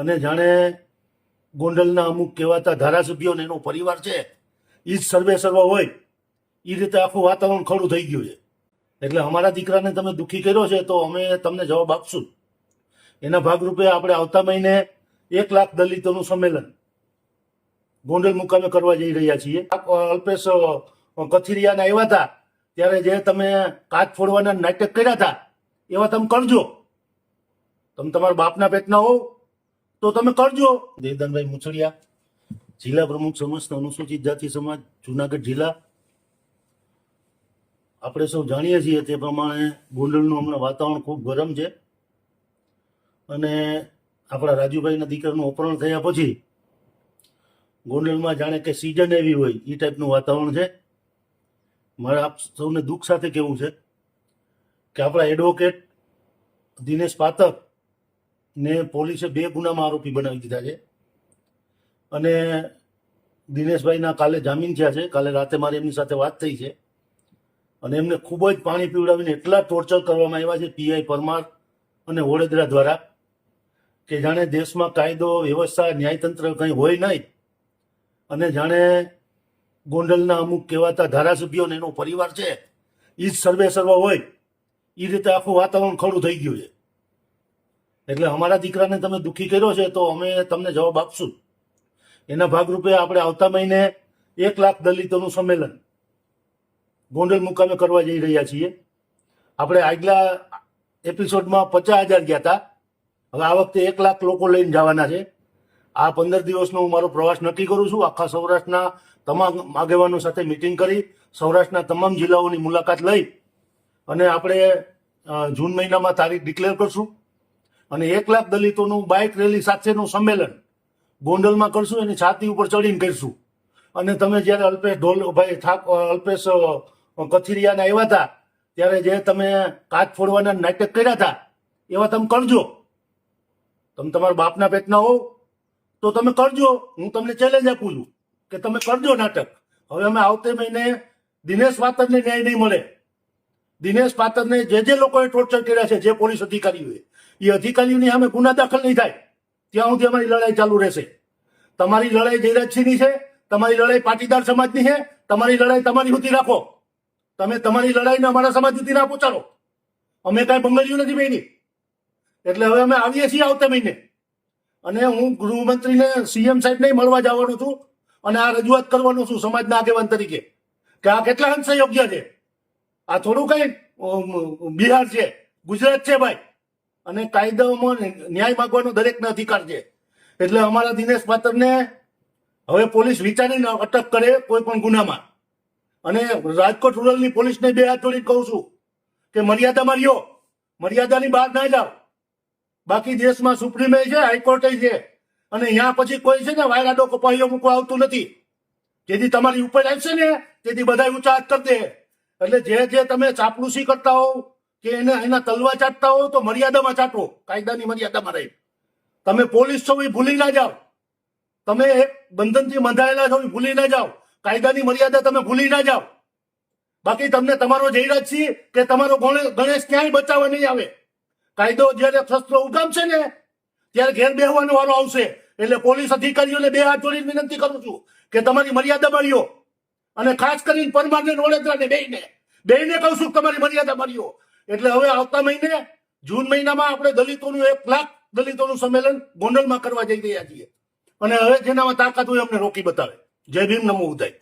અને જાણે ગોંડલના અમુક કહેવાતા ધારાસભ્યોને એનો પરિવાર છે એ જ સર્વે હોય એ રીતે આખું વાતાવરણ ખડું થઈ ગયું છે. એટલે અમારા દીકરાને તમે દુઃખી કર્યો છે તો અમે તમને જવાબ આપશું. એના ભાગરૂપે આપણે આવતા મહિને 1 લાખ દલિતોનું સંમેલન ગોંડલ મુકામે કરવા જઈ રહ્યા છીએ. અલ્પેશ કથિરિયાને આવ્યા હતા ત્યારે જે તમે કાચ ફોડવાના નાટક કર્યા હતા એવા તમે કરજો. તમે તમારા બાપના પેટના હોવ તો તમે કરજો. દેવદાનભાઈ મુછડિયા, જિલ્લા પ્રમુખ સમસ્ત અનુસૂચિત જાતિ સમાજ જુનાગઢ જિલ્લા. આપણે સૌ જાણીએ છીએ તે પ્રમાણે ગોંડલનું હમણાં વાતાવરણ ખૂબ ગરમ છે અને આપણા રાજુભાઈના દીકરાનું અપહરણ થયા પછી ગોંડલમાં જાણે કે સિઝન એવી હોય એ ટાઈપનું વાતાવરણ છે. મારે આપ સૌને દુઃખ સાથે કહેવું છે કે આપણા એડવોકેટ દિનેશ પાતક ને પોલીસે 2 ગુનામાં આરોપી બનાવી દીધા છે અને દિનેશભાઈના કાલે જામીન થયા છે. કાલે રાતે મારી એમની સાથે વાત થઈ છે અને એમને ખૂબ જ પાણી પીવડાવીને એટલા ટોર્ચર કરવામાં આવ્યા છે પીઆઈ પરમાર અને વડોદરા દ્વારા કે જાણે દેશમાં કાયદો વ્યવસ્થા ન્યાયતંત્ર કંઈ હોય નહીં અને જાણે ગોંડલના અમુક કહેવાતા ધારાસભ્યોને એનો પરિવાર છે એ જ સર્વે હોય એ રીતે આખું વાતાવરણ ખડું થઈ ગયું છે. એટલે અમારા દીકરાને તમે દુઃખી કર્યો છે તો અમે તમને જવાબ આપશું. એના ભાગરૂપે આપણે આવતા મહિને 1 લાખ દલિતોનું સંમેલન ગોંડલ મુકામે કરવા જઈ રહ્યા છીએ. આપણે આગલા એપિસોડમાં 50,000 ગયા હતા, હવે આ વખતે 1 લાખ લોકો લઈને જવાના છે. આ 15 દિવસનો હું મારો પ્રવાસ નક્કી કરું છું. આખા સૌરાષ્ટ્રના તમામ આગેવાનો સાથે મિટિંગ કરી સૌરાષ્ટ્રના તમામ જિલ્લાઓની મુલાકાત લઈ અને આપણે જૂન મહિનામાં તારીખ ડિક્લેર કરશું અને 1 લાખ દલિતોનું બાઇક રેલી સાથેનું સંમેલન ગોંડલમાં કરશું. એની છાતી ઉપર ચડીને કરીશું. અને તમે જ્યારે અલ્પેશ કથિરિયાને આવ્યા હતા ત્યારે જે તમે કાચ ફોડવાના નાટક કર્યા હતા એવા તમે કરજો. તમે તમારા બાપના પેટના હોવ તો તમે કરજો. હું તમને ચેલેન્જ આપું છું કે તમે કરજો નાટક. હવે અમે આવતે મહિને દિનેશ પાતરને ન્યાય નહીં મળે. દિનેશ પાતરને જે લોકોએ ટોર્ચર કર્યા છે, જે પોલીસ અધિકારીઓએ, એ અધિકારીઓની સામે ગુના દાખલ નહીં થાય ત્યાં સુધી અમારી લડાઈ ચાલુ રહેશે. તમારી લડાઈ જયરાજસિંહની છે, તમારી લડાઈ પાટીદાર સમાજની છે, તમારી લડાઈ તમારી સુધી રાખો. તમે તમારી લડાઈને અમારા સમાજ સુધી ના પહોંચાડો. અમે કાંઈ બંગડીયું નથી બની. એટલે હવે અમે આવીએ છીએ આવતા મહિને અને હું ગૃહમંત્રીને સીએમ સાહેબને મળવા જવાનો છું અને આ રજૂઆત કરવાનો છું સમાજના આગેવાન તરીકે કે આ કેટલા અંશે યોગ્ય છે. આ થોડું કઈ બિહાર છે, ગુજરાત છે ભાઈ, અને કાયદાઓમાં ન્યાય માગવાનો દરેકને અધિકાર છે. એટલે અમારા દિનેશ પાતરને હવે પોલીસ વિચારીને અટક કરે કોઈ પણ ગુનામાં. અને રાજકોટ રૂરલની પોલીસને 2 હાથ જોડીને કહું છું કે મર્યાદામાં રહ્યો, મર્યાદાની બહાર ના જાઓ. બાકી દેશમાં સુપ્રીમ છે, હાઈકોર્ટ છે, અને અહીંયા પછી કોઈ છે ને વાયરાડો કપાહીઓ મૂકવા આવતું નથી. જેથી તમારી ઉપર આવશે ને તેથી બધા ઊંચા હાથ કરી દે. એટલે જે તમે ચાપલુસી કરતા હોવ કે એના તલવા ચાટતા હોવ તો મર્યાદામાં ચાટો, કાયદાની મર્યાદામાં રહી. તમે પોલીસ છો એ ભૂલી ના જાઓ. તમે એક બંધનથી બંધાયેલા છો એ ભૂલી ના જાઓ. કાયદાની મર્યાદા તમે ભૂલી ના જાઓ. બાકી તમને તમારો જયરાજસિંહ કે તમારો ગણેશ ક્યાંય બચાવવા નહીં આવે. કાયદો જ્યારે શસ્ત્રો ઉગામશે ને ત્યારે ઘેર બેહવાનો વારો આવશે. એટલે પોલીસ અધિકારીઓને 2 હાથ જોડીને વિનંતી કરું છું કે તમારી મર્યાદા મળ્યો. અને ખાસ કરીને પરમારને વડોદરાને બેયને કહું છું તમારી મર્યાદા મળ્યો. એટલે હવે આવતા મહિને જૂન મહિનામાં આપણે દલિતોનું 1 લાખ દલિતોનું સંમેલન ગોંડલમાં કરવા જઈ રહ્યા છીએ. અને હવે જેનામાં તાકાત હોય અમને રોકી બતાવે. જય ભીમ, નમો બુદ્ધાય.